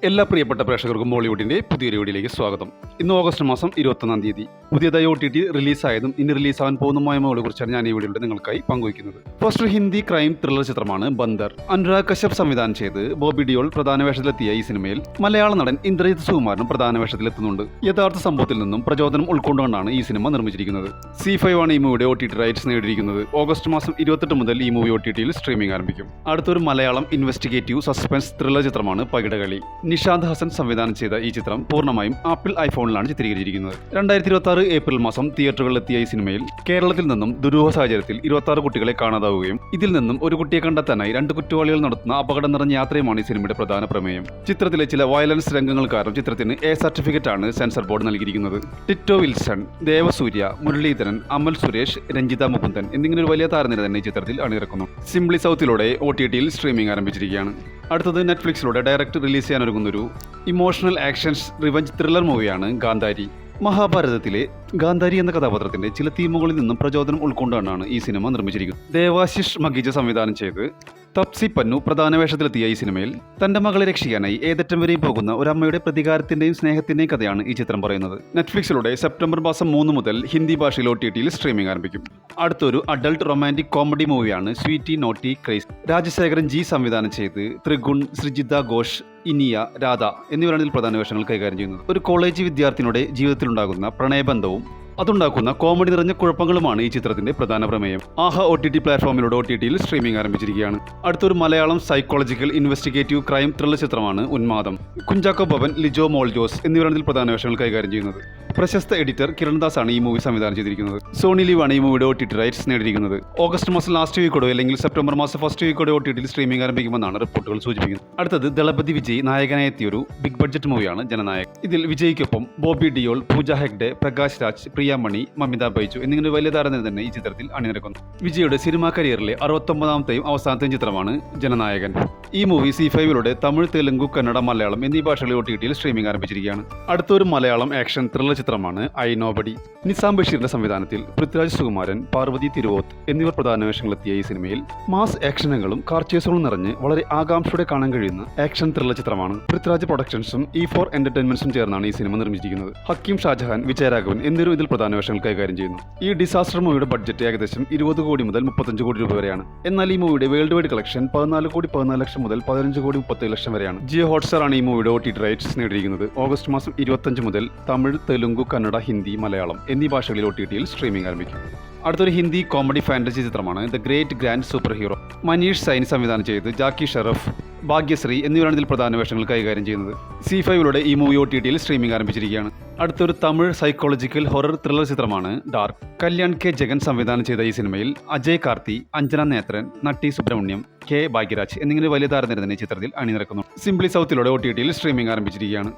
എല്ലാ പ്രിയപ്പെട്ട പ്രേക്ഷകർക്കും ബോളിവുഡിന്റെ പുതിയൊരു വീഡിയോയിലേക്ക് സ്വാഗതം. ഇന്ന് ഓഗസ്റ്റ് മാസം 21 തീയതി പുതിയതായി OTT റിലീസായതും ഇനി റിലീസാവാൻ പോകുന്നതുമായ കുറിച്ചാണ് ഞാൻ ഈ വീഡിയോയിൽ നിങ്ങൾക്കായി പങ്കുവയ്ക്കുന്നത്. ഫസ്റ്റ് ഹിന്ദി ക്രൈം ത്രില്ലർ ചിത്രമാണ് ബന്ദർ. അനുരാഗ് കശ്യപ് സംവിധാനം ചെയ്ത് ബോബി ഡിയോൾ പ്രധാന വേഷത്തിലെത്തിയ ഈ സിനിമയിൽ മലയാള നടൻ ഇന്ദ്രജിത്ത് സുകുമാരനും പ്രധാന വേഷത്തിലെത്തുന്നുണ്ട്. യഥാർത്ഥ സംഭവത്തിൽ നിന്നും പ്രചോദനം ഉൾക്കൊണ്ടുകൊണ്ടാണ് ഈ സിനിമ നിർമ്മിച്ചിരിക്കുന്നത്. C5 ആണ് ഈ മൂവിയുടെ OTT റൈറ്റ്സ് നേടിയിരിക്കുന്നത്. ഓഗസ്റ്റ് മാസം 28 മുതൽ ഈ മൂവി OTTയിൽ സ്ട്രീമിംഗ് ആരംഭിക്കും. അടുത്തൊരു മലയാളം ഇൻവെസ്റ്റിഗേറ്റീവ് സസ്പെൻസ് ത്രില്ലർ ചിത്രമാണ് പകിടകളി. നിഷാന്ത് ഹസൻ സംവിധാനം ചെയ്ത ഈ ചിത്രം പൂർണ്ണമായും ആപ്പിൾ ഐഫോണിലാണ് ചിത്രീകരിച്ചിരിക്കുന്നത്. 2026 ഏപ്രിൽ മാസം തിയേറ്ററുകളിലെത്തിയ ഈ സിനിമയിൽ കേരളത്തിൽ നിന്നും ദുരൂഹ സാഹചര്യത്തിൽ 26 കുട്ടികളെ കാണാതാവുകയും ഇതിൽ നിന്നും ഒരു കുട്ടിയെ കണ്ടെത്താനായി 2 കുറ്റവാളികൾ നടത്തുന്ന അപകടം നിറഞ്ഞ യാത്രയുമാണ് ഈ സിനിമയുടെ പ്രധാന പ്രമേയം. ചിത്രത്തിലെ ചില വയലൻസ് രംഗങ്ങൾ കാരണം ചിത്രത്തിന് A സർട്ടിഫിക്കറ്റ് ആണ് സെൻസർ ബോർഡ് നൽകിയിരിക്കുന്നത്. ടിറ്റോ വിൽസൺ, ദേവസൂര്യ, മുരളീധരൻ, അമൽ സുരേഷ്, രഞ്ജിത മുകുന്ദൻ എന്നിങ്ങനെ ഒരു വലിയ താരനിര തന്നെ ഈ ചിത്രത്തിൽ അണിനിരക്കുന്നു. സിംപ്ലി സൗത്തിലൂടെ OTTയിൽ സ്ട്രീമിംഗ് ആരംഭിച്ചിരിക്കുകയാണ്. അടുത്തത് നെറ്റ്ഫ്ലിക്സിലൂടെ ഡയറക്റ്റ് റിലീസ് ചെയ്യാൻ ഒരുങ്ങുന്നൊരു ഇമോഷണൽ ആക്ഷൻസ് റിവഞ്ച് ത്രില്ലർ മൂവിയാണ് ഗാന്ധാരി. മഹാഭാരതത്തിലെ ഗാന്ധാരി എന്ന കഥാപാത്രത്തിന്റെ ചില തീമുകളിൽ നിന്നും പ്രചോദനം ഉൾക്കൊണ്ടാണ് ഈ സിനിമ നിർമ്മിച്ചിരിക്കുന്നത്. ദേവാശിഷ് മഗീജ സംവിധാനം ചെയ്ത് തപ്സി പന്നു പ്രധാന വേഷത്തിലെത്തിയ ഈ സിനിമയിൽ തന്റെ മകളെ രക്ഷിക്കാനായി ഏതറ്റം വരെയും പോകുന്ന ഒരു അമ്മയുടെ പ്രതികാരത്തിന്റെയും സ്നേഹത്തിന്റെയും കഥയാണ് ഈ ചിത്രം പറയുന്നത്. നെറ്റ്ഫ്ലിക്സിലൂടെ സെപ്റ്റംബർ മാസം 3 മുതൽ ഹിന്ദി ഭാഷയിൽ OTTയിൽ സ്ട്രീമിംഗ് ആരംഭിക്കും. അടുത്തൊരു അഡൾട്ട് റൊമാൻറ്റിക് കോമഡി മൂവിയാണ് സ്വീറ്റി നോട്ടി ക്രൈസ്. രാജശേഖരൻ ജി സംവിധാനം ചെയ്ത് ത്രിഗുൺ, ശ്രീജിത ഘോഷ്, ഇനിയ, രാധ എന്നിവരാണ് ഇതിൽ പ്രധാന വേഷങ്ങൾ കൈകാര്യം ചെയ്യുന്നത്. ഒരു കോളേജ് വിദ്യാർത്ഥിനിയുടെ ജീവിതത്തിലുണ്ടാകുന്ന പ്രണയബന്ധവും അതുണ്ടാക്കുന്ന കോമഡി നിറഞ്ഞ കുഴപ്പങ്ങളുമാണ് ഈ ചിത്രത്തിന്റെ പ്രധാന പ്രമേയം. ആഹ OTT പ്ലാറ്റ്ഫോമിലൂടെ OTTയിൽ സ്ട്രീമിംഗ് ആരംഭിച്ചിരിക്കുകയാണ്. അടുത്തൊരു Malayalam psychological investigative crime thriller ചിത്രമാണ് ഉന്മാദം. കുഞ്ചാക്കോ ഭവൻ, ലിജോ മോൾ ജോസ് എന്നിവരാണ് ഇതിൽ പ്രധാന വേഷങ്ങൾ കൈകാര്യം ചെയ്യുന്നത്. പ്രശസ്ത എഡിറ്റർ കിരൺദാസ് ആണ് ഈ മൂവി സംവിധാനം ചെയ്തിരിക്കുന്നത്. സോണി ലീവ് ആണ് ഈ മൂവിയുടെ OTT റൈറ്റ്സ് നേടിയിരിക്കുന്നത്. ഓഗസ്റ്റ് മാസം ലാസ്റ്റ് വീക്കോടെ അല്ലെങ്കിൽ സെപ്റ്റംബർ മാസം ഫസ്റ്റ് വീക്കോടെ OTTയിൽ സ്ട്രീമിംഗ് ആരംഭിക്കുമെന്നാണ് റിപ്പോർട്ടുകൾ സൂചിപ്പിക്കുന്നത്. അടുത്തത് ദളപതി വിജയ് നായകനായി എത്തിയൊരു ബിഗ് ബഡ്ജറ്റ് മൂവിയാണ് ജനനായകൻ. ഇതിൽ വിജയ്ക്കൊപ്പം ബോബി ഡിയോൾ, പൂജ ഹെഗ്ഡെ, പ്രകാശ് രാജ്, പ്രിയ മണി, മമിത ബൈജു എന്നിങ്ങനെ വലിയ താരനിര തന്നെ ഈ ചിത്രത്തിൽ അണിനിരക്കുന്നു. വിജയുടെ സിനിമാ കരിയറിലെ 69ാമത്തെയും അവസാനത്തെയും ചിത്രമാണ് ജനനായകൻ. ഈ മൂവി C5ലൂടെ തമിഴ്, തെലുങ്ക്, കന്നഡ, മലയാളം എന്നീ ഭാഷകളിൽ OTTയിൽ സ്ട്രീമിംഗ് ആരംഭിച്ചിരിക്കുകയാണ്. അടുത്തൊരു മലയാളം ആക്ഷൻ ത്രില്ലർ ചിത്രമാണ് ഐ നോബഡി. നിസാം ബഷീറിന്റെ സംവിധാനത്തിൽ പൃഥ്വിരാജ് സുകുമാരൻ, പാർവതി തിരുവോത്ത് എന്നിവർ പ്രധാന വേഷങ്ങളെത്തിയ ഈ സിനിമയിൽ മാസ് ആക്ഷനുകളും കാർച്ചേസുകളും നിറഞ്ഞ് വളരെ ആകാംക്ഷയോടെ കാണാൻ കഴിയുന്ന ആക്ഷൻ ത്രില്ലർ ചിത്രമാണ്. പൃഥ്വിരാജ് പ്രൊഡക്ഷൻസും E4 എന്റർടൈൻമെന്റ്സും ചേർന്നാണ് ഈ സിനിമ നിർമ്മിച്ചിരിക്കുന്നത്. ഹക്കീം ഷാജഹാൻ, വിജയരാഘവൻ എന്നിവരും ഇതിൽ പ്രധാന വേഷങ്ങൾ കൈകാര്യം ചെയ്യുന്നു. ഈ ഡിസാസ്റ്റർ മൂവിയുടെ ബഡ്ജറ്റ് ഏകദേശം 20 കോടി മുതൽ 35 കോടി രൂപ വരെയാണ്. എന്നാൽ ഈ മൂവിയുടെ വേൾഡ് വൈഡ് കളക്ഷൻ 14 കോടി 14 ലക്ഷം മുതൽ 15 കോടി 37 ലക്ഷം വരെയാണ്. ജിയോ ഹോട്ട്സ്റ്റാർ ആണ് ഈ മൂവിയുടെ OTT റൈറ്റ്സ് നേടിയിരിക്കുന്നത്. ഓഗസ്റ്റ് മാസം 25 മുതൽ തമിഴ്, തെലുങ്ക്, കന്നഡ, ഹിന്ദി, മലയാളം എന്നീ ഭാഷകളിൽ OTTയിൽ സ്ട്രീമിംഗ് ആരംഭിക്കും. അടുത്തൊരു ഹിന്ദി കോമഡി ഫാന്റസി ചിത്രമാണ് the great grand superhero. Manish Saini സംവിധാനം ചെയ്ത് ജാക്കി ഷെറഫ്, ഭാഗ്യശ്രീ എന്നിവരാണ് ഇതിൽ പ്രധാന വേഷങ്ങൾ കൈകാര്യം ചെയ്യുന്നത്. C5ലൂടെ ഈ മൂവി OTTയിൽ സ്ട്രീമിംഗ് ആരംഭിച്ചിരിക്കുകയാണ്. അടുത്തൊരു തമിഴ് സൈക്കോളജിക്കൽ ഹൊറർ ത്രില്ലർ ചിത്രമാണ് ഡാർക്ക്. കല്യാൺ K ജഗൻ സംവിധാനം ചെയ്ത ഈ സിനിമയിൽ അജയ് കാർത്തി, അഞ്ജന നേത്രൻ, നട്ടി സുബ്രഹ്മണ്യം, K ഭാഗ്യരാജ് എന്നിങ്ങനെ വലിയ താരനിര തന്നെ ചിത്രത്തിൽ അണിനിരക്കുന്നു. സിംപ്ലി സൗത്തിലൂടെ OTTയിൽ സ്ട്രീമിംഗ് ആരംഭിച്ചിരിക്കുകയാണ്.